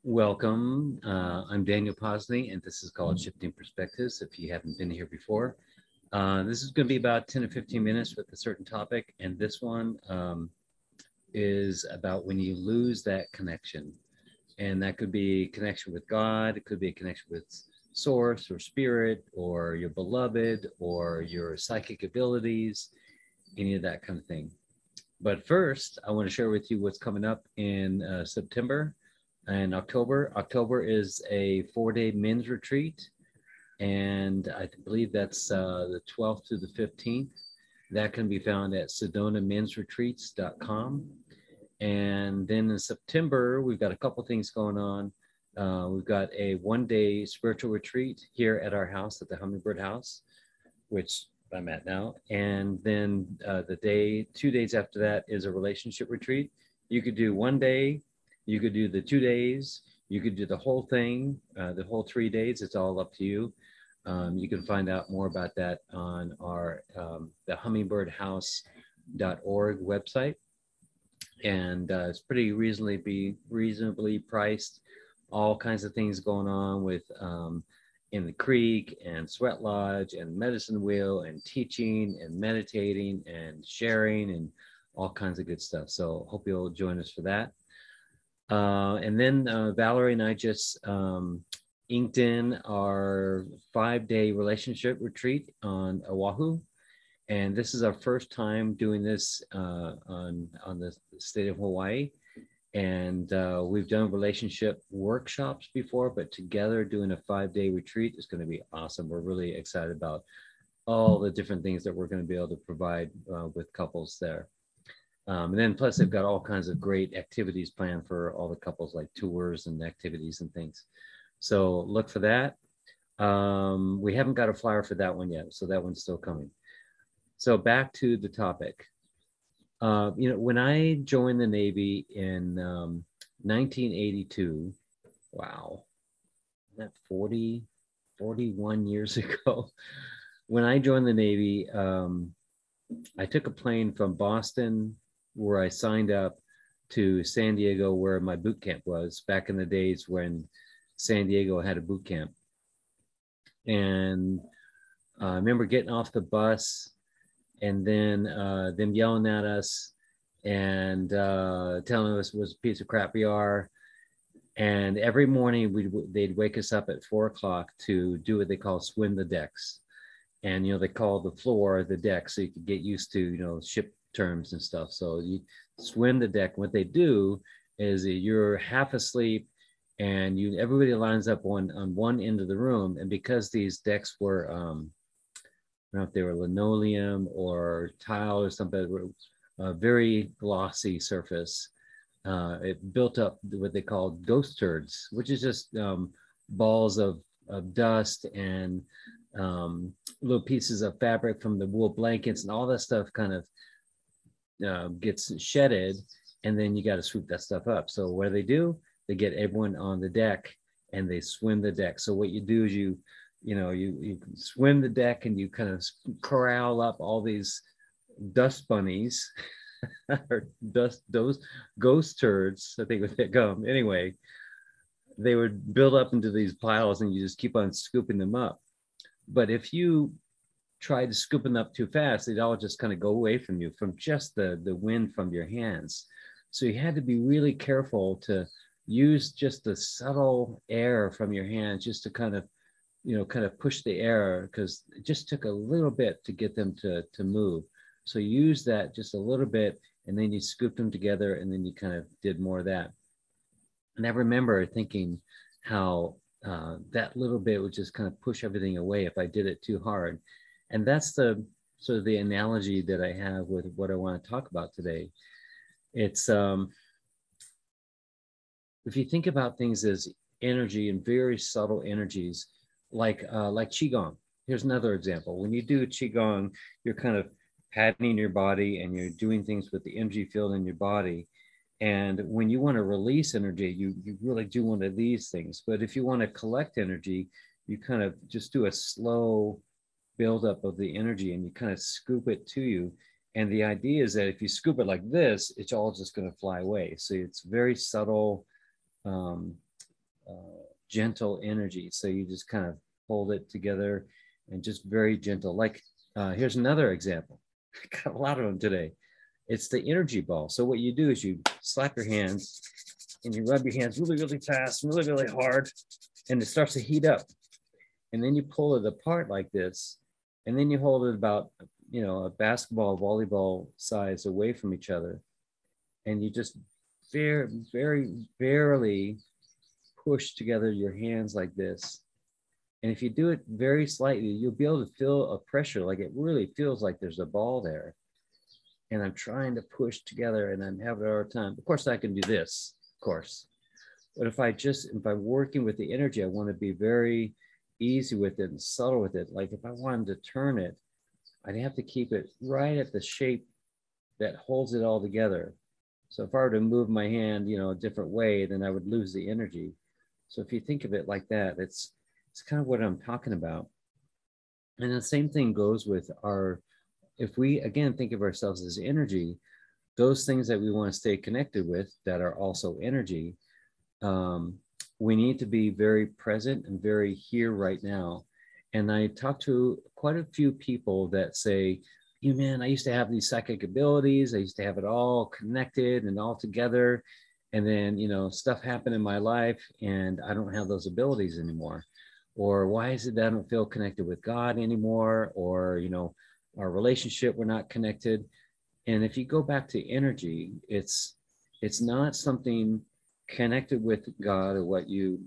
Welcome. I'm Daniel Posney, and this is called Shifting Perspectives. If you haven't been here before, this is going to be about 10 to 15 minutes with a certain topic. And this one is about when you lose that connection. And that could be connection with God, it could be a connection with source or spirit or your beloved or your psychic abilities, any of that kind of thing. But first, I want to share with you what's coming up in September and October. October is a 4-day men's retreat, and I believe that's the 12th to the 15th. That can be found at sedonamensretreats.com. And then in September, we've got a couple things going on. We've got a 1-day spiritual retreat here at our house at the Hummingbird House, which I'm at now. And then 2 days after that is a relationship retreat. You could do 1 day, you could do the 2 days, you could do the whole thing, the whole 3 days. It's all up to you. You can find out more about that on our the hummingbirdhouse.org website. And it's pretty reasonably priced. All kinds of things going on with in the creek and sweat lodge and medicine wheel and teaching and meditating and sharing and all kinds of good stuff. So hope you'll join us for that. And then Valerie and I just inked in our 5-day relationship retreat on Oahu. And this is our first time doing this on the state of Hawaii. And we've done relationship workshops before, but together doing a 5-day retreat is going to be awesome. We're really excited about all the different things that we're going to be able to provide with couples there. And then plus they've got all kinds of great activities planned for all the couples, like tours and activities and things. So look for that. We haven't got a flyer for that one yet, so that one's still coming. So back to the topic. When I joined the Navy in 1982, wow, that 41 years ago. When I joined the Navy, I took a plane from Boston, where I signed up, to San Diego, where my boot camp was back in the days when San Diego had a boot camp. And I remember getting off the bus and then them yelling at us and telling us it was a piece of crap we are. And every morning they'd wake us up at 4 o'clock to do what they call swim the decks. And, they call the floor the deck, so you could get used to, ship terms and stuff. So you swim the deck. What they do is you're half asleep and everybody lines up on one end of the room. And because these decks were, I don't know if they were linoleum or tile or something, a very glossy surface. It built up what they call ghost turds, which is just balls of dust and little pieces of fabric from the wool blankets, and all that stuff kind of gets shedded, and then you got to swoop that stuff up. So what do? They get everyone on the deck and they swim the deck. So what you do is you swim the deck and you kind of corral up all these dust bunnies or those ghost turds, I think what they come. Anyway, they would build up into these piles and you just keep on scooping them up. But if you try to scoop them up too fast, they'd all just kind of go away from you from just the wind from your hands. So you had to be really careful to use just the subtle air from your hands just to kind of push the air, because it just took a little bit to get them to move. So use that just a little bit, and then you scooped them together, and then you kind of did more of that. And I remember thinking how that little bit would just kind of push everything away if I did it too hard. And that's the sort of the analogy that I have with what I want to talk about today. It's if you think about things as energy and very subtle energies, like qigong. Here's another example. When you do qigong, you're kind of patting your body and you're doing things with the energy field in your body. And when you want to release energy, you really do one of these things. But if you want to collect energy, you kind of just do a slow buildup of the energy and you kind of scoop it to you. And the idea is that if you scoop it like this, it's all just going to fly away. So it's very subtle gentle energy. So you just kind of hold it together and just very gentle. Like here's another example. I got a lot of them today. It's the energy ball. So what you do is you slap your hands and you rub your hands really, really fast, really, really hard, and it starts to heat up. And then you pull it apart like this, and then you hold it about, a basketball, volleyball size away from each other. And you just very, very barely push together your hands like this. And if you do it very slightly, you'll be able to feel a pressure, like it really feels like there's a ball there. And I'm trying to push together and I'm having a hard time. Of course, I can do this, of course. But if I'm working with the energy, I want to be very easy with it and subtle with it. Like if I wanted to turn it, I'd have to keep it right at the shape that holds it all together. So if I were to move my hand, a different way, then I would lose the energy. So if you think of it like that, it's kind of what I'm talking about. And the same thing goes with if we again think of ourselves as energy, those things that we want to stay connected with that are also energy, we need to be very present and very here right now. And I talk to quite a few people that say, man, I used to have these psychic abilities. I used to have it all connected and all together. And then, stuff happened in my life and I don't have those abilities anymore. Or why is it that I don't feel connected with God anymore? Or, our relationship, we're not connected. And if you go back to energy, it's not something connected with God or what you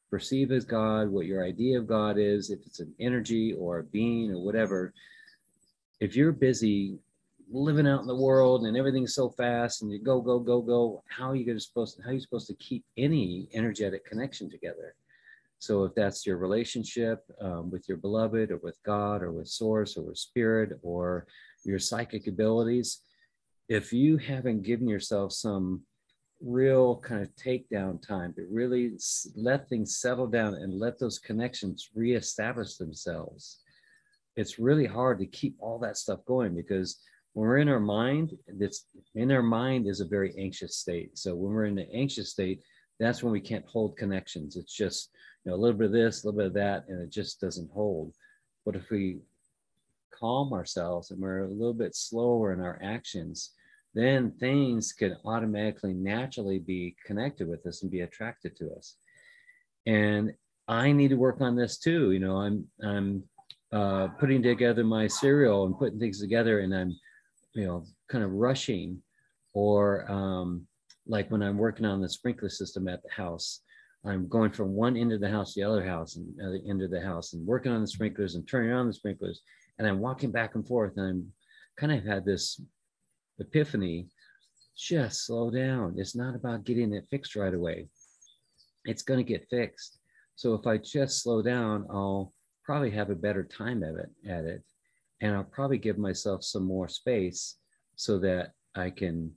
perceive as God, what your idea of God is, if it's an energy or a being or whatever. If you're busy living out in the world and everything's so fast and you go, go, go, go, how are you supposed to keep any energetic connection together? So if that's your relationship with your beloved or with God or with source or with spirit or your psychic abilities, if you haven't given yourself some real kind of takedown time to really let things settle down and let those connections reestablish themselves, it's really hard to keep all that stuff going, because when we're in our mind, is a very anxious state. So when we're in an anxious state, that's when we can't hold connections. It's just a little bit of this, a little bit of that, and it just doesn't hold. But if we calm ourselves and we're a little bit slower in our actions, then things can automatically, naturally be connected with us and be attracted to us. And I need to work on this too. I'm putting together my cereal and putting things together, and I'm, kind of rushing, or like when I'm working on the sprinkler system at the house, I'm going from one end of the house to the other house and the other end of the house and working on the sprinklers and turning on the sprinklers. And I'm walking back and forth, and I'm kind of had this epiphany: just slow down. It's not about getting it fixed right away. It's going to get fixed. So if I just slow down, I'll probably have a better time at it. And I'll probably give myself some more space so that I can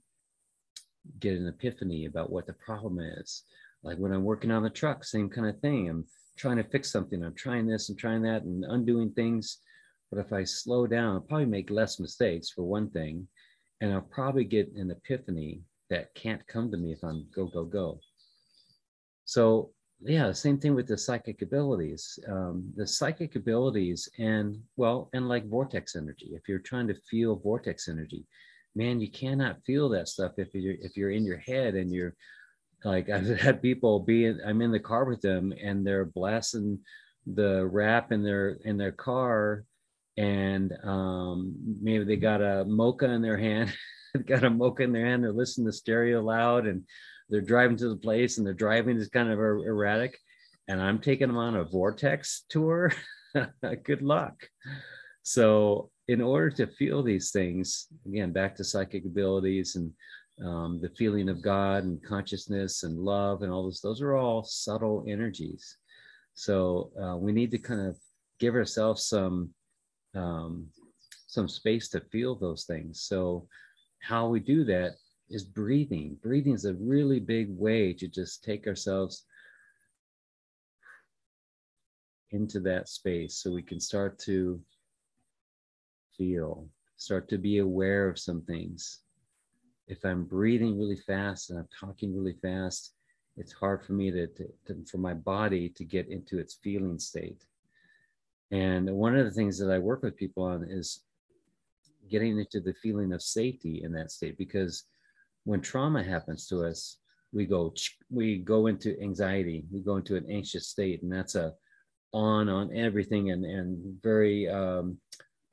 get an epiphany about what the problem is. Like when I'm working on the truck, same kind of thing. I'm trying to fix something. I'm trying this and trying that and undoing things. But if I slow down, I'll probably make less mistakes, for one thing. And I'll probably get an epiphany that can't come to me if I'm go, go, go. So yeah, same thing with the psychic abilities. The psychic abilities and like vortex energy. If you're trying to feel vortex energy, man, you cannot feel that stuff if you're in your head and you're like, I've had people I'm in the car with them and they're blasting the rap in their car, and maybe they got a mocha in their hand, they're listening to stereo loud, and they're driving to the place, and they're driving is kind of erratic, and I'm taking them on a vortex tour. Good luck. So in order to feel these things, again, back to psychic abilities and the feeling of God and consciousness and love and all those are all subtle energies. So we need to kind of give ourselves some space to feel those things. So how we do that is breathing. Breathing is a really big way to just take ourselves into that space so we can start to feel, start to be aware of some things. If I'm breathing really fast and I'm talking really fast, it's hard for me for my body to get into its feeling state. And one of the things that I work with people on is getting into the feeling of safety in that state, because when trauma happens to us, we go into anxiety, we go into an anxious state, and that's a on everything, and very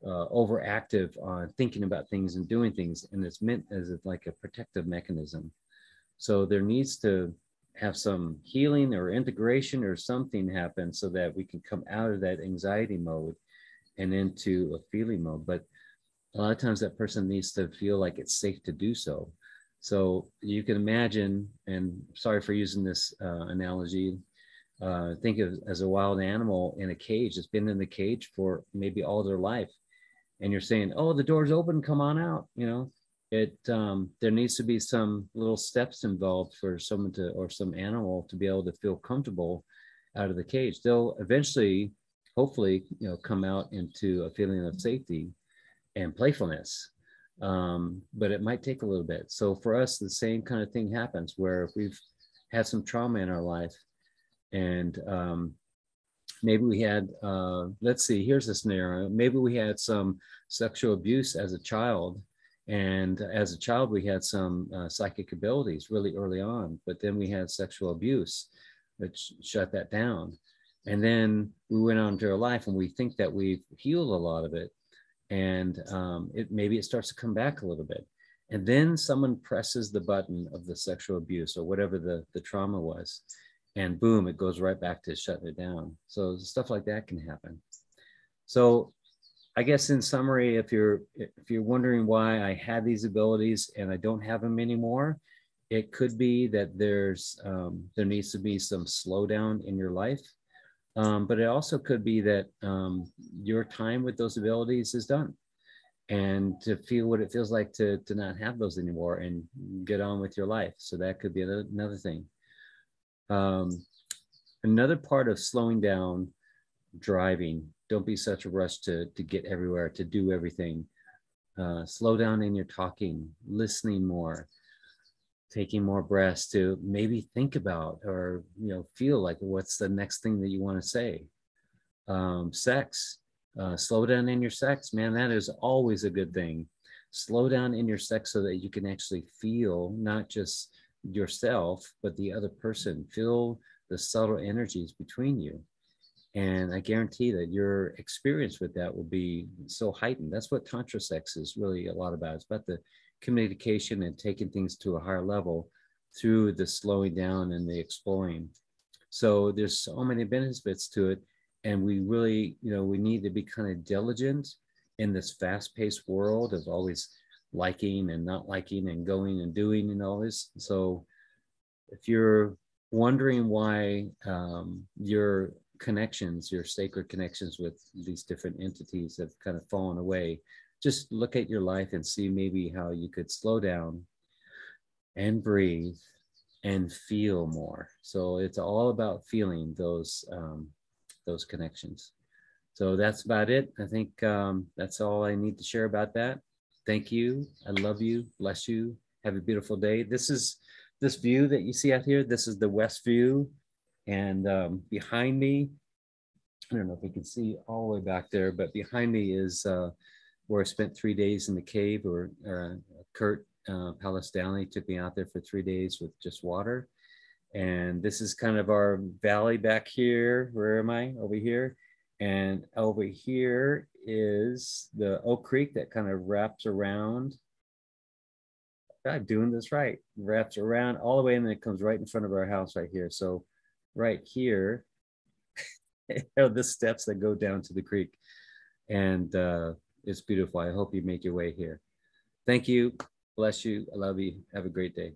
overactive on thinking about things and doing things, and it's meant as like a protective mechanism. So there needs to have some healing or integration or something happen so that we can come out of that anxiety mode and into a feeling mode. But a lot of times that person needs to feel like it's safe to do so. So you can imagine, and sorry for using this analogy, think of as a wild animal in a cage that's been in the cage for maybe all their life. And you're saying, oh, the door's open, come on out. There needs to be some little steps involved for someone to, or some animal to be able to feel comfortable out of the cage. They'll eventually, hopefully, come out into a feeling of safety and playfulness. But it might take a little bit. So for us, the same kind of thing happens where if we've had some trauma in our life, and maybe we had, let's see, here's a scenario. Maybe we had some sexual abuse as a child. And as a child, we had some psychic abilities really early on, but then we had sexual abuse, which shut that down. And then we went on to our life and we think that we've healed a lot of it. And maybe it starts to come back a little bit. And then someone presses the button of the sexual abuse or whatever the trauma was, and boom, it goes right back to shutting it down. So stuff like that can happen. So I guess in summary, if you're wondering why I had these abilities and I don't have them anymore, it could be that there needs to be some slowdown in your life. But it also could be that your time with those abilities is done, and to feel what it feels like to not have those anymore and get on with your life. So that could be another thing. Another part of slowing down, driving, don't be such a rush to get everywhere, to do everything. Slow down in your talking, listening more, taking more breaths to maybe think about or feel like what's the next thing that you want to say. Sex, slow down in your sex, man, that is always a good thing. Slow down in your sex so that you can actually feel not just yourself but the other person, feel the subtle energies between you. And I guarantee that your experience with that will be so heightened. That's what Tantra sex is really a lot about. It's about the communication and taking things to a higher level through the slowing down and the exploring. So there's so many benefits to it. And we really, we need to be kind of diligent in this fast-paced world of always liking and not liking and going and doing and all this. So if you're wondering why your connections, your sacred connections with these different entities have kind of fallen away, just look at your life and see maybe how you could slow down and breathe and feel more. So it's all about feeling those connections. So that's about it. I think that's all I need to share about that. Thank you. I love you. Bless you. Have a beautiful day. This view that you see out here. This is the west view. And behind me, I don't know if you can see all the way back there, but behind me is where I spent 3 days in the cave, or Kurt Palestani took me out there for 3 days with just water. And this is kind of our valley back here. Where am I? Over here. And over here is the Oak Creek that kind of wraps around. I'm doing this right. Wraps around all the way, and then it comes right in front of our house right here. So right here are the steps that go down to the creek. And it's beautiful. I hope you make your way here. Thank you. Bless you. I love you. Have a great day.